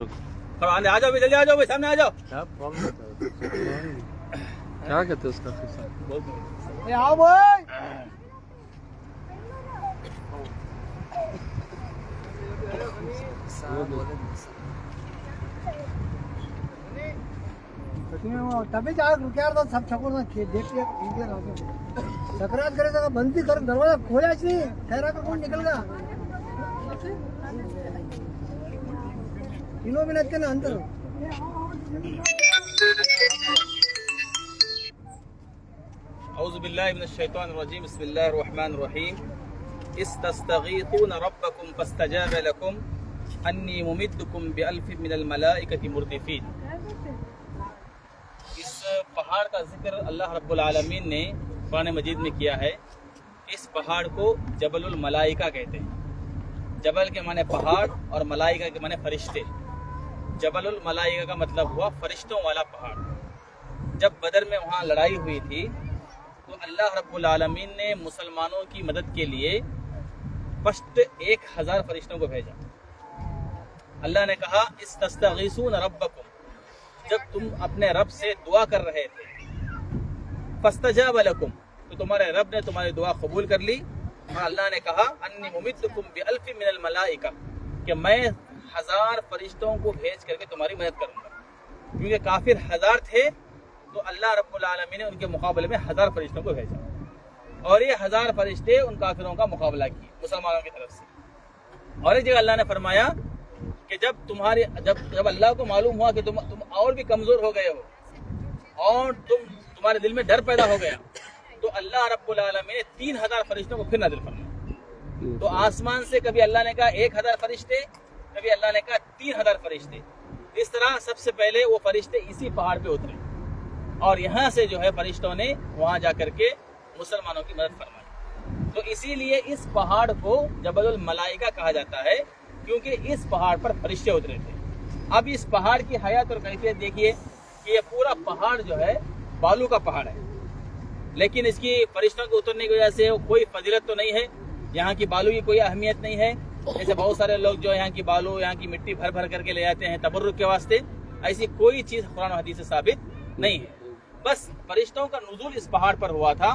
आ जाओ भाई, जल्दी आ जाओ भाई, सामने आ जाओ। क्या प्रॉब्लम क्या कहते हैं उसका कैसा आओ भाई। तभी जा रुकिया था सब छकोर देख के निकले सकरात करे तो बंद कर दरवाजा खोला नहीं ठहरा कर कौन निकल गया तीनों मिनट के ना अंदर औज़ु बिल्लाहि मिनश शैतानिर रजीम, बिस्मिल्लाहिर रहमानिर रहीम। इस्तस्तगीथून रब्बकुम फस्तजाब लकुम अन्नी मुमिद्दुकुम बिअल्फिन मिनल मलाइकति मुर्दिफीन। इस पहाड़ का जिक्र अल्लाह रब्बुल आलमीन ने कुरान मजीद में किया है। इस पहाड़ को जबलुल मलाइका कहते हैं। जबल के माने पहाड़ और मलाइका के माने फरिश्ते। जबलुल मलाइका का मतलब हुआ फरिश्तों वाला पहाड़। जब बदर में वहाँ लड़ाई हुई थी तो अल्लाह रब्बुल आलमीन ने मुसलमानों की मदद के लिए फर्स्ट 1000 फरिश्तों को भेजा। अल्लाह ने कहा इस्तस्तगीसून रब्बकुम, जब तुम अपने रब से दुआ कर रहे थे, फस्तजाब लकुम, तो तुम्हारे रब ने तुम्हारी दुआ कबूल कर ली। और अल्लाह ने कहा अन्नी मुमिद्दुकुम बिअल्फिन मिनल मलाइका, कि मैं 1000 फरिश्तों को भेज करके तुम्हारी मदद करूंगा। क्योंकि काफिर 1000 थे तो अल्लाह रब्बुल आलमीन ने उनके मुकाबले में 1000 फरिश्तों को भेजा, और ये 1000 फरिश्ते उन काफिरों का मुकाबला किए मुसलमानों की तरफ से। और एक जगह अल्लाह ने फरमाया कि जब अल्लाह को मालूम हुआ कि तुम और भी कमजोर हो गए हो और तुम्हारे दिल में डर पैदा हो गया, तो अल्लाह रब्बुल आलमीन ने 3000 फरिश्तों को फिर नाज़िल फरमाया। तो आसमान से कभी अल्लाह ने कहा 1000 फरिश्ते, कभी अल्लाह ने कहा 3000 फरिश्ते। इस तरह सबसे पहले वो फरिश्ते इसी पहाड़ पे उतरे और यहाँ से जो है फरिश्तों ने वहाँ जा करके मुसलमानों की मदद फरमाई। तो इसीलिए इस पहाड़ को जबलुल मलाइका कहा जाता है, क्योंकि इस पहाड़ पर फरिश्ते उतरे थे। अब इस पहाड़ की हयात और कैफियत देखिए कि ये पूरा पहाड़ जो है बालू का पहाड़ है, लेकिन इसकी फरिश्तों के उतरने की वजह से कोई फजीलत तो नहीं है। यहाँ की बालू की कोई अहमियत नहीं है। जैसे बहुत सारे लोग जो यहाँ की बालू, यहाँ की मिट्टी भर भर करके ले जाते हैं तबर्रुक के वास्ते, ऐसी कोई चीज़ कुरान और हदीस से साबित नहीं है। बस फरिश्तों का नुज़ूल इस पहाड़ पर हुआ था,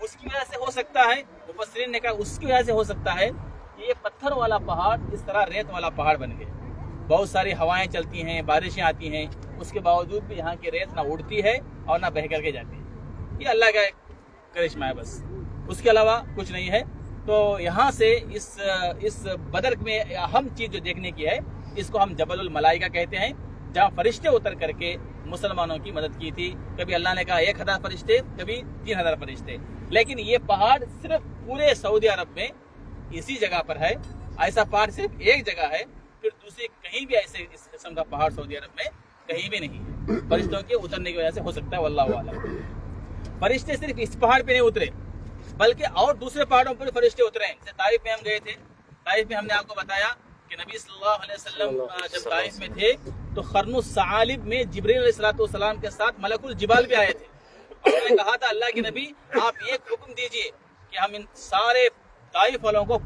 उसकी वजह से हो सकता है, मुफस्सिरीन ने कहा उसकी वजह से हो सकता है कि ये पत्थर वाला पहाड़ इस तरह रेत वाला पहाड़ बन गए। बहुत सारी हवाएं चलती हैं, बारिशें आती हैं, उसके बावजूद भी यहाँ की रेत ना उड़ती है और ना बह करके जाती है। ये अल्लाह का करिश्मा है, बस उसके अलावा कुछ नहीं है। तो यहाँ से इस बदर में अहम चीज़ जो देखने की है, इसको हम जबलुल मलाइका कहते हैं, जहाँ फरिश्ते उतर करके मुसलमानों की मदद की थी। कभी अल्लाह ने कहा 1000 फरिश्ते, कभी 3000 फरिश्ते। लेकिन ये पहाड़ सिर्फ पूरे सऊदी अरब में इसी जगह पर है। ऐसा पहाड़ सिर्फ एक जगह है, फिर दूसरी कहीं भी ऐसे इस किस्म का पहाड़ सऊदी अरब में कहीं भी नहीं है। फरिश्तों के उतरने की वजह से हो सकता है, वल्लाहु आलम। फरिश्ते सिर्फ इस पहाड़ पे नहीं उतरे, बल्कि और दूसरे पहाड़ों पर फरिश्ते उतरे हैं। जैसे ताइफ में हम गए थे, ताइफ में हमने आपको बताया कि नबी सल्लल्लाहु अलैहि वसल्लम जब ताइफ में थे तो खरनुस सालिब में जिब्रील अलैहिस्सलाम के साथ मलकुल जिबाल भी आए थे। और उन्होंने कहा था अल्लाह के नबी आप एक हुक्म दीजिए कि हम इन सारे ताइफ वालों को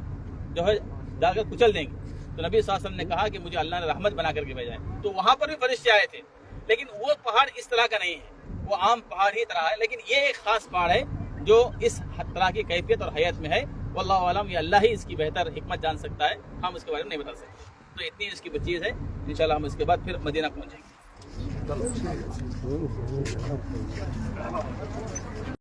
जो है जाकर कुचल देंगे। तो नबी सल्लल्लाहु अलैहि वसल्लम ने कहा कि मुझे अल्लाह ने रहमत बना करके भेजा है। तो वहाँ पर भी फरिश्ते आए थे, लेकिन वो पहाड़ इस तरह का नहीं है, वो आम पहाड़ ही तरह है। लेकिन ये एक खास पहाड़ है जो इस तरह की कैफियत और हयात में है। वल्लाहु आलम, ये अल्लाह ही इसकी बेहतर हिकमत जान सकता है, हम उसके बारे में नहीं बता सकते। तो इतनी इसकी चीज़ है। इंशाल्लाह हम इसके बाद फिर मदीना पहुँचेंगे।